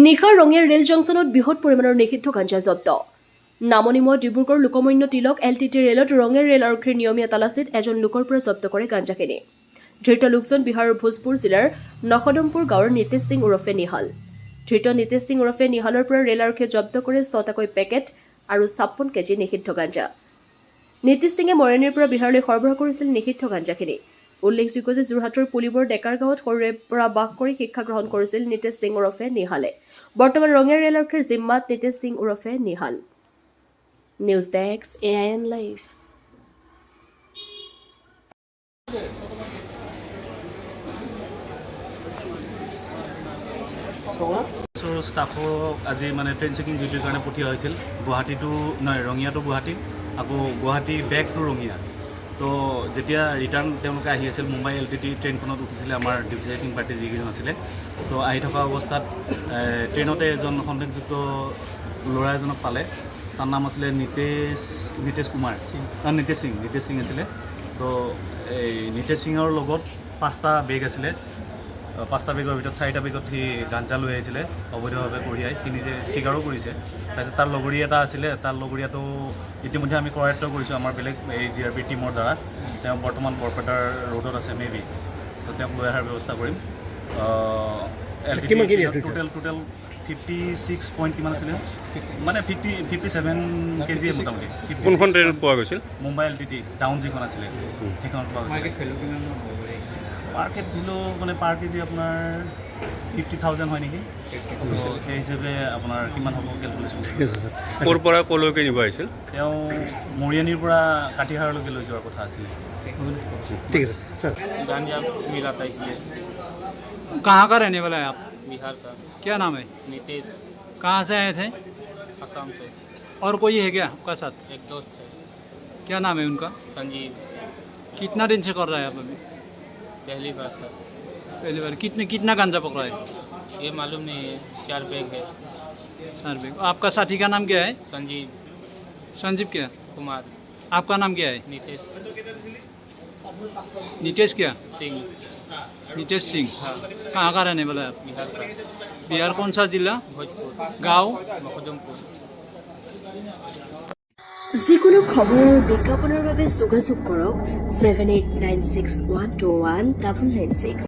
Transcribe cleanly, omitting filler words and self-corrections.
নিশাৰ ৰঙিয়া ৰেল জংচনত বৃহৎ পৰিমাণৰ নিষিদ্ধ গাঞ্জা জব্দ। নামনিময় ডিব্ৰুগড় লোকমান্য তিলক LTT ৰেলত ৰঙিয়া ৰেল আৰক্ষীৰ নিয়মীয়া তালাচীত এজন লোকৰ পৰা জব্দ কৰে গাঞ্জাখিনি। ধৃত লোকজন বিহাৰৰ ভোজপুৰ জিলাৰ নখদমপুৰ গাঁৱৰ নীতিশ সিং ওৰফে নিহাল। ধৃত নীতিশ সিং ওৰফে নিহালৰ পৰা ৰেল আৰক্ষীয়ে জব্দ কৰে 6টাকৈ পেকেট আৰু 56 কেজি নিষিদ্ধ গাঞ্জা। নীতিশ সিঙে মৰণিৰ পৰা বিহাৰলৈ সৰবৰাহ কৰিছিল নিষিদ্ধ গাঞ্জাখিনি। উল্লেখযোগ্য যে যোৰহাটৰ পুলিবৰ ডেকাৰ গাঁৱত সৰুৰে পৰা বাস কৰি শিক্ষা গ্ৰহণ কৰিছিল নীতিশ সিং ওৰফে নিহালে। বৰ্তমান ৰঙিয়া ৰেল আৰক্ষীৰ জিম্মাত নীতিশ সিং ওৰফে Nihal. News desk AIN live. ষ্টাফক আজি মানে ট্ৰেইন চেকিং ডিউটিৰ কাৰণে পঠিওৱা হৈছিল। গুৱাহাটীটো নহয়, ৰঙিয়াটো গুৱাহাটী, আকৌ গুৱাহাটী বেক টু ৰঙিয়া। তো যেতিয়া ৰিটাৰ্ণ তেওঁলোকে আহি আছিল, মুম্বাই LTT ট্ৰেইনখনত উঠিছিলে আমাৰ ডিউটি চেকিং পাৰ্টি যিকেইজন আছিলে। তো আহি থকা অৱস্থাত ট্ৰেইনতে এজন সন্দেহযুক্ত ল'ৰা এজনক পালে। তাৰ নাম আছিলে নীতিশ সিং আছিলে। তো এই নীতিশ সিঙৰ লগত 5টা বেগ আছিলে। 5টা বেগৰ ভিতৰত 4টা বেগত সি গাঞ্জা লৈ আহিছিলে অবৈধভাৱে কঢ়িয়াই। সি নিজে স্বীকাৰো কৰিছে। তাৰপিছত তাৰ লগৰী এটা আছিলে, তাৰ লগৰীয়াটো ইতিমধ্যে আমি কৰায়ত্ব কৰিছোঁ আমাৰ বেলেগ এই GRP টিমৰ দ্বাৰা। তেওঁ বৰ্তমান বৰপেটাৰ ৰোডত আছে মেবি। তো তেওঁক লৈ অহাৰ ব্যৱস্থা কৰিম। টোটেল 56 পইণ্ট কিমান আছিলে, মানে 57 কেজি মোটামুটি। কোনখন ট্ৰেইনত পোৱা গৈছিল? মুম্বাই LTT টাউন যিখন আছিলে সেইখনত পোৱা গৈছিল। মাৰ্কেট ভেলু মানে পাৰ কেজি আপোনাৰ 50,000 হয় নেকি? সেই হিচাপে আপোনাৰ কিমান হ'ব কেলকুলেশ্যন। ঠিক আছে ছাৰ। ক'ৰ পৰা ক'লৈকে নিব আহিছিল? তেওঁ মৰিয়নিৰ পৰা কাটিহাৰলৈকে লৈ যোৱাৰ কথা আছিলে। ঠিক আছে सर। गांजा मिलाता इसलिए। कहाँ का रहने वाला है आप? बिहार का। क्या नाम है? नीतीश। कहाँ से आए थे? असम से। और कोई है क्या आपका साथ? एक दोस्त है क्या नाम है उनका? संजीव। कितना दिन से कर रहा है आप अभी? पहली बार था। पहली बार। कितना गांजा पकड़ा है? ये मालूम नहीं है। 4 बैग है। 4 बैग। आपका साथी का नाम क्या है? संजीव संजीव क्या? कुमार। आपका नाम क्या है? नीतीश नीतीश क्या? सिंह। नीतीश सिंह। हाँ। कहाँ का रहने वाला है आप? बिहार का। बिहार कौन सा जिला? भोजपुर। गाँव? मखदुमपुर। যিকোনো খবৰ আৰু বিজ্ঞাপনৰ বাবে যোগাযোগ কৰক 7896121996।